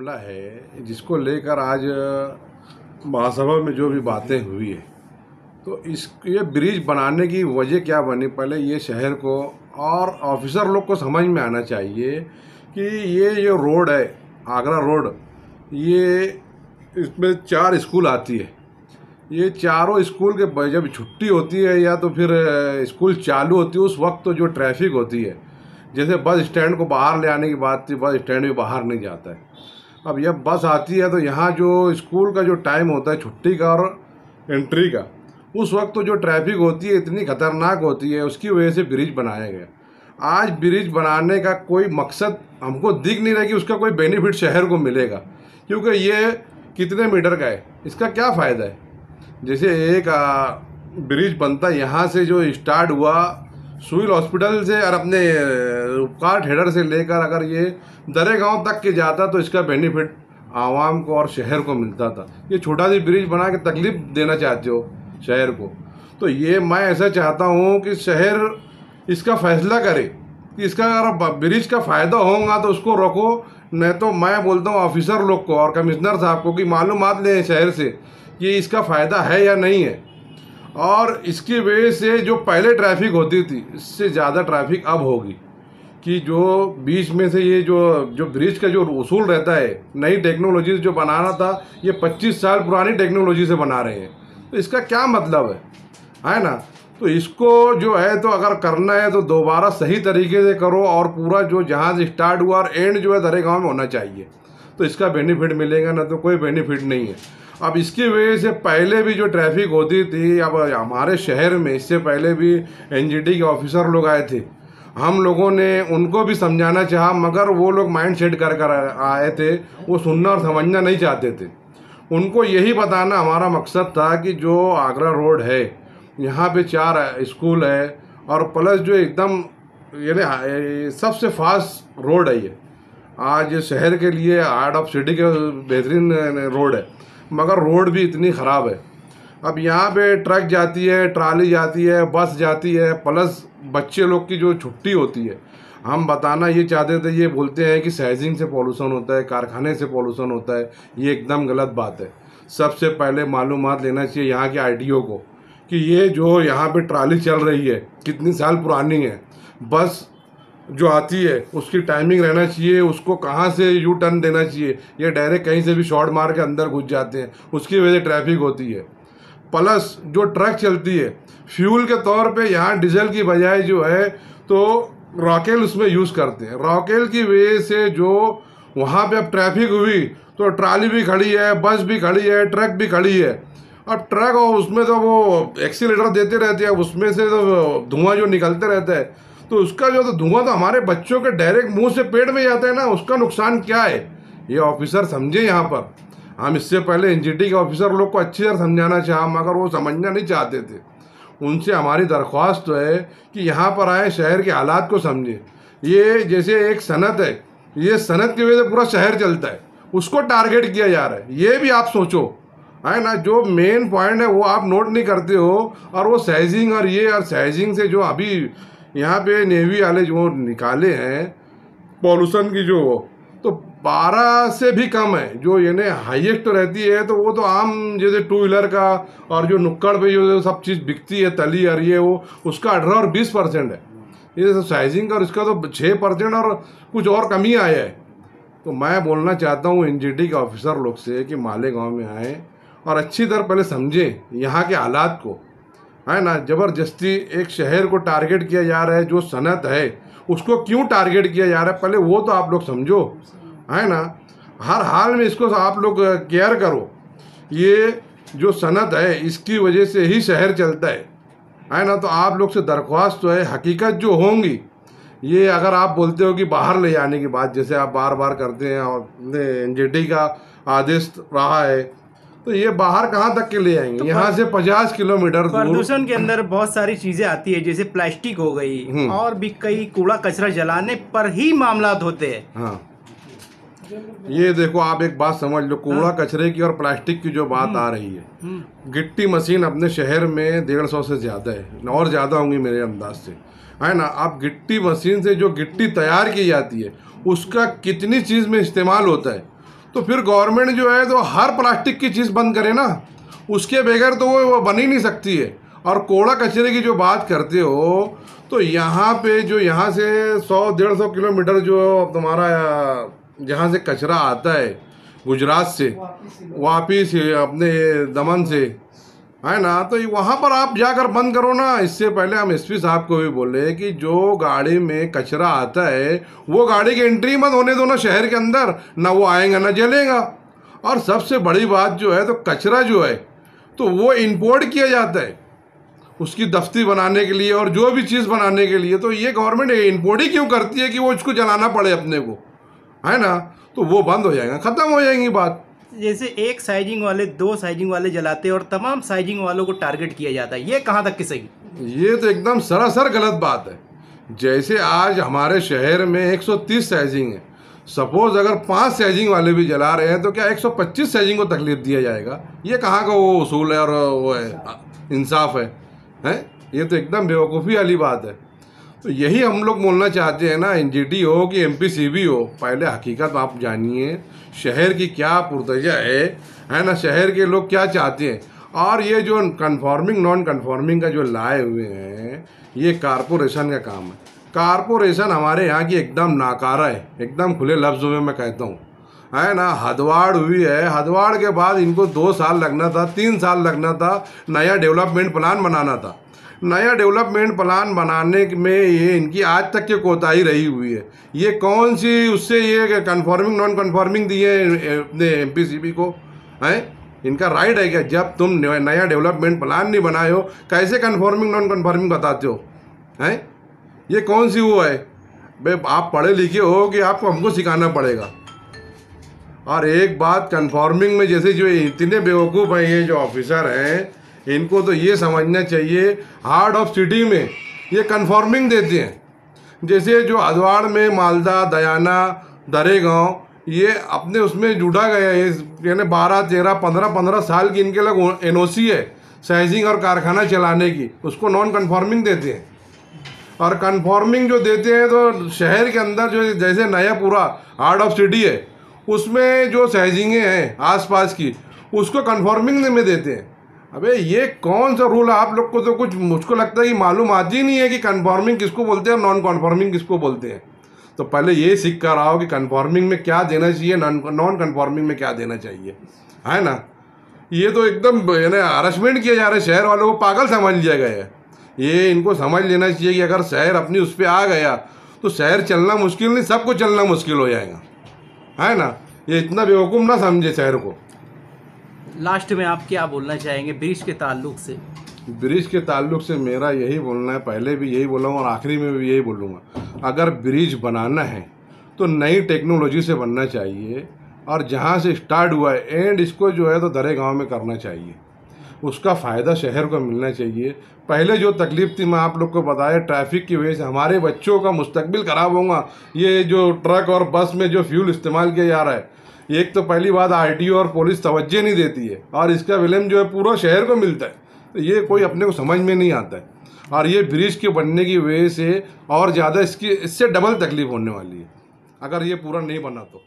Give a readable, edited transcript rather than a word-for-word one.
मामला है जिसको लेकर आज महासभा में जो भी बातें हुई है, तो ये ब्रिज बनाने की वजह क्या बनी, पहले ये शहर को और ऑफिसर लोग को समझ में आना चाहिए कि ये रोड है आगरा रोड, ये इसमें 4 स्कूल आती है। ये चारों स्कूल के जब छुट्टी होती है या तो फिर स्कूल चालू होती है, उस वक्त तो जो ट्रैफिक होती है, जैसे बस स्टैंड को बाहर ले आने की बात थी, बस स्टैंड भी बाहर नहीं जाता है। अब जब बस आती है तो यहाँ जो स्कूल का जो टाइम होता है छुट्टी का और एंट्री का, उस वक्त तो जो ट्रैफिक होती है इतनी खतरनाक होती है, उसकी वजह से ब्रिज बनाया गया। आज ब्रिज बनाने का कोई मकसद हमको दिख नहीं रहा कि उसका कोई बेनिफिट शहर को मिलेगा, क्योंकि ये कितने मीटर का है, इसका क्या फ़ायदा है। जैसे एक ब्रिज बनता है यहाँ से जो स्टार्ट हुआ सिविल हॉस्पिटल से और अपने उपकार हेडर से लेकर अगर ये दरे गांव तक के जाता तो इसका बेनिफिट आवाम को और शहर को मिलता था। ये छोटा सी ब्रिज बना के तकलीफ देना चाहते हो शहर को, तो ये मैं ऐसा चाहता हूँ कि शहर इसका फैसला करे कि इसका अगर ब्रिज का फ़ायदा होगा तो उसको रोको, नहीं तो मैं बोलता हूँ ऑफिसर लोग को और कमिश्नर साहब को कि मालूमात लें शहर से कि इसका फ़ायदा है या नहीं है। और इसकी वजह से जो पहले ट्रैफिक होती थी इससे ज़्यादा ट्रैफिक अब होगी, कि जो बीच में से ये जो ब्रिज का जो उसूल रहता है, नई टेक्नोलॉजी जो बनाना था, ये 25 साल पुरानी टेक्नोलॉजी से बना रहे हैं, तो इसका क्या मतलब है ना। तो इसको जो है तो अगर करना है तो दोबारा सही तरीके से करो और पूरा जो जहाँ से स्टार्ट हुआ और एंड जो है दरे गाँव में होना चाहिए, तो इसका बेनिफिट मिलेगा, ना तो कोई बेनिफिट नहीं है। अब इसकी वजह से पहले भी जो ट्रैफिक होती थी, अब हमारे शहर में इससे पहले भी एनजीटी के ऑफिसर लोग आए थे, हम लोगों ने उनको भी समझाना चाहा, मगर वो लोग माइंड सेट कर आए थे, वो सुनना और समझना नहीं चाहते थे। उनको यही बताना हमारा मकसद था कि जो आगरा रोड है यहाँ पे 4 स्कूल है और प्लस जो एकदम यानी सबसे फास्ट रोड है, ये आज शहर के लिए हार्ट ऑफ सिटी के बेहतरीन रोड है, मगर रोड भी इतनी ख़राब है। अब यहाँ पे ट्रक जाती है, ट्राली जाती है, बस जाती है, प्लस बच्चे लोग की जो छुट्टी होती है, हम बताना ये चाहते थे, ये बोलते हैं कि सहजिंग से पॉल्यूशन होता है, कारखाने से पॉल्यूशन होता है, ये एकदम गलत बात है। सबसे पहले मालूमात लेना चाहिए यहाँ के आरटीओ को कि ये जो यहाँ पे ट्राली चल रही है कितनी साल पुरानी है, बस जो आती है उसकी टाइमिंग रहना चाहिए, उसको कहाँ से यू टर्न देना चाहिए, ये डायरेक्ट कहीं से भी शॉर्ट मार के अंदर घुस जाते हैं, उसकी वजह से ट्रैफिक होती है। प्लस जो ट्रक चलती है फ्यूल के तौर पे यहाँ डीजल की बजाय जो है तो रॉकेल उसमें यूज़ करते हैं। रॉकेल की वजह से जो वहाँ पे अब ट्रैफिक हुई तो ट्राली भी खड़ी है, बस भी खड़ी है, ट्रक भी खड़ी है। अब ट्रक और उसमें तो वो एक्सीलेटर देते रहते हैं, उसमें से तो धुआं जो निकलते रहता है, तो उसका जो तो धुआं तो हमारे बच्चों के डायरेक्ट मुंह से पेट में जाता है ना, उसका नुकसान क्या है ये ऑफिसर समझे। यहाँ पर हम इससे पहले एनजीटी के ऑफिसर लोग को अच्छी तरह समझाना चाहा, मगर वो समझना नहीं चाहते थे। उनसे हमारी दरख्वास्त तो है कि यहाँ पर आए, शहर के हालात को समझे। ये जैसे एक सनत है, ये सनत की वजह से पूरा शहर चलता है, उसको टारगेट किया जा रहा है, ये भी आप सोचो, है ना। जो मेन पॉइंट है वो आप नोट नहीं करते हो, और वो सहजिंग और ये और सहजिंग से जो अभी यहाँ पे नेवी वाले जो निकाले हैं पॉल्यूशन की जो, तो 12 से भी कम है जो यानी हाईएस्ट रहती है, तो वो तो आम जैसे 2 व्हीलर का और जो नुक्कड़ पे जो सब चीज़ बिकती है तली और ये वो, उसका 18 और 20% है। ये सब साइजिंग और इसका तो 6% और कुछ और कमी आया है। तो मैं बोलना चाहता हूँ एनजीटी के ऑफिसर लोग से कि मालेगांव में आए और अच्छी तरह पहले समझें यहाँ के हालात को, है ना। ज़बरदस्ती एक शहर को टारगेट किया जा रहा है, जो सनत है उसको क्यों टारगेट किया जा रहा है, पहले वो तो आप लोग समझो, है ना। हर हाल में इसको आप लोग केयर करो। ये जो सनत है इसकी वजह से ही शहर चलता है ना। तो आप लोग से दरख्वास्त तो है, हकीकत जो होंगी ये अगर आप बोलते हो कि बाहर ले जाने की बात, जैसे आप बार बार करते हैं और एनजीटी का आदेश रहा है, तो ये बाहर कहाँ तक के ले आएंगे। तो यहाँ से 50 किलोमीटर दूर प्रदूषण के अंदर बहुत सारी चीजें आती है, जैसे प्लास्टिक हो गई और भी कई कूड़ा कचरा जलाने पर ही मामला होते हैं। हाँ, ये देखो आप एक बात समझ लो, कूड़ा कचरे की और प्लास्टिक की जो बात आ रही है, गिट्टी मशीन अपने शहर में 150 से ज़्यादा है और ज़्यादा होंगी मेरे अंदाज से, है ना। अब गिट्टी मशीन से जो गिट्टी तैयार की जाती है उसका कितनी चीज़ में इस्तेमाल होता है, तो फिर गवर्नमेंट जो है तो हर प्लास्टिक की चीज़ बंद करे ना, उसके बगैर तो वो बन ही नहीं सकती है। और कूड़ा कचरे की जो बात करते हो तो यहाँ पे जो यहाँ से 100-150 किलोमीटर जो तुम्हारा जहाँ से कचरा आता है गुजरात से वापिस अपने दमन से, है ना, तो वहाँ पर आप जाकर बंद करो ना। इससे पहले हम एसपी साहब को भी बोले कि जो गाड़ी में कचरा आता है वो गाड़ी की एंट्री मत होने दो ना शहर के अंदर, ना वो आएगा ना जलेगा। और सबसे बड़ी बात जो है तो कचरा जो है तो वो इंपोर्ट किया जाता है उसकी दफ्ती बनाने के लिए और जो भी चीज़ बनाने के लिए। तो ये गवर्नमेंट इंपोर्ट ही क्यों करती है कि वो इसको जलाना पड़े अपने को, है ना। तो वो बंद हो जाएगा, ख़त्म हो जाएगी बात। जैसे एक साइजिंग वाले 2 साइजिंग वाले जलाते हैं और तमाम साइजिंग वालों को टारगेट किया जाता है, ये कहाँ तक की सही? ये तो एकदम सरासर गलत बात है। जैसे आज हमारे शहर में 130 साइजिंग है, सपोज अगर 5 साइजिंग वाले भी जला रहे हैं तो क्या 125 साइजिंग को तकलीफ दिया जाएगा? ये कहाँ का वो उसूल है और वो है इंसाफ है? ये तो एकदम बेवकूफ़ी वाली बात है। तो यही हम लोग बोलना चाहते हैं ना, एनजीटी हो कि एमपीसीबी हो, पहले हकीकत आप जानिए शहर की क्या पुरतजा है ना, शहर के लोग क्या चाहते हैं। और ये जो कन्फॉर्मिंग नॉन कन्फॉर्मिंग का जो लाए हुए हैं ये कारपोरेशन का काम है। कारपोरेशन हमारे यहाँ की एकदम नाकारा है, एकदम खुले लफ्ज़ों में मैं कहता हूँ, है ना। हदवाड़ हुई है, हदवाड़ के बाद इनको 2 साल लगना था, 3 साल लगना था, नया डेवलपमेंट प्लान बनाना था। नया डेवलपमेंट प्लान बनाने में ये इनकी आज तक की कोताही रही हुई है। ये कौन सी उससे ये कन्फॉर्मिंग नॉन कन्फॉर्मिंग दी है अपने एमपीसीबी को? है इनका राइट है क्या? जब तुम नया डेवलपमेंट प्लान नहीं बनाए हो कैसे कन्फॉर्मिंग नॉन कन्फॉर्मिंग बताते हो? हैं ये कौन सी वो है भाई? आप पढ़े लिखे हो कि आपको हमको सिखाना पड़ेगा? और एक बात कन्फॉर्मिंग में जैसे जो इतने बेवकूफ़ हैं ये जो ऑफिसर हैं, इनको तो ये समझना चाहिए हार्ट ऑफ सिटी में ये कन्फॉर्मिंग देते हैं। जैसे जो हदवाड़ में मालदा, दयाना, दरेगांव ये अपने उसमें जुड़ा गया है, यानी 12, 13, 15 साल की इनके लग एनओसी है साइजिंग और कारखाना चलाने की, उसको नॉन कन्फॉर्मिंग देते हैं। और कन्फॉर्मिंग जो देते हैं तो शहर के अंदर जो जैसे नया पूरा हार्ट ऑफ सिटी है उसमें जो साइजिंगें हैं आसपास की उसको कन्फॉर्मिंग में देते हैं। अबे ये कौन सा रूल है? आप लोग को तो कुछ मुझको लगता है कि मालूम आती ही नहीं है कि कन्फॉर्मिंग किसको बोलते हैं और नॉन कन्फॉर्मिंग किसको बोलते हैं। तो पहले ये सीख कर आओ कि कन्फॉर्मिंग में क्या देना चाहिए, नॉन कन्फॉर्मिंग में क्या देना चाहिए, है ना। ये तो एकदम यानी हरासमेंट किया जा रहा है, शहर वालों को पागल समझ लिया गया है। ये इनको समझ लेना चाहिए कि अगर शहर अपनी उस पर आ गया तो शहर चलना मुश्किल नहीं, सबको चलना मुश्किल हो जाएगा, है ना। ये इतना बेवकूफ़ ना समझे शहर को। लास्ट में आप क्या बोलना चाहेंगे ब्रिज के ताल्लुक से? ब्रिज के ताल्लुक से मेरा यही बोलना है, पहले भी यही बोला हूँ और आखिरी में भी यही बोलूँगा, अगर ब्रिज बनाना है तो नई टेक्नोलॉजी से बनना चाहिए और जहाँ से स्टार्ट हुआ है एंड इसको जो है तो दरेगांव में करना चाहिए, उसका फ़ायदा शहर को मिलना चाहिए। पहले जो तकलीफ़ थी मैं आप लोग को बताया, ट्रैफिक की वजह से हमारे बच्चों का मुस्तकबिल ख़राब होगा। ये जो ट्रक और बस में जो फ्यूल इस्तेमाल किया जा रहा है, एक तो पहली बात आरटीओ और पुलिस तवज्जो नहीं देती है और इसका विलम्ब जो है पूरा शहर को मिलता है, तो ये कोई अपने को समझ में नहीं आता है। और ये ब्रिज के बनने की वजह से और ज़्यादा इससे डबल तकलीफ होने वाली है अगर ये पूरा नहीं बना तो।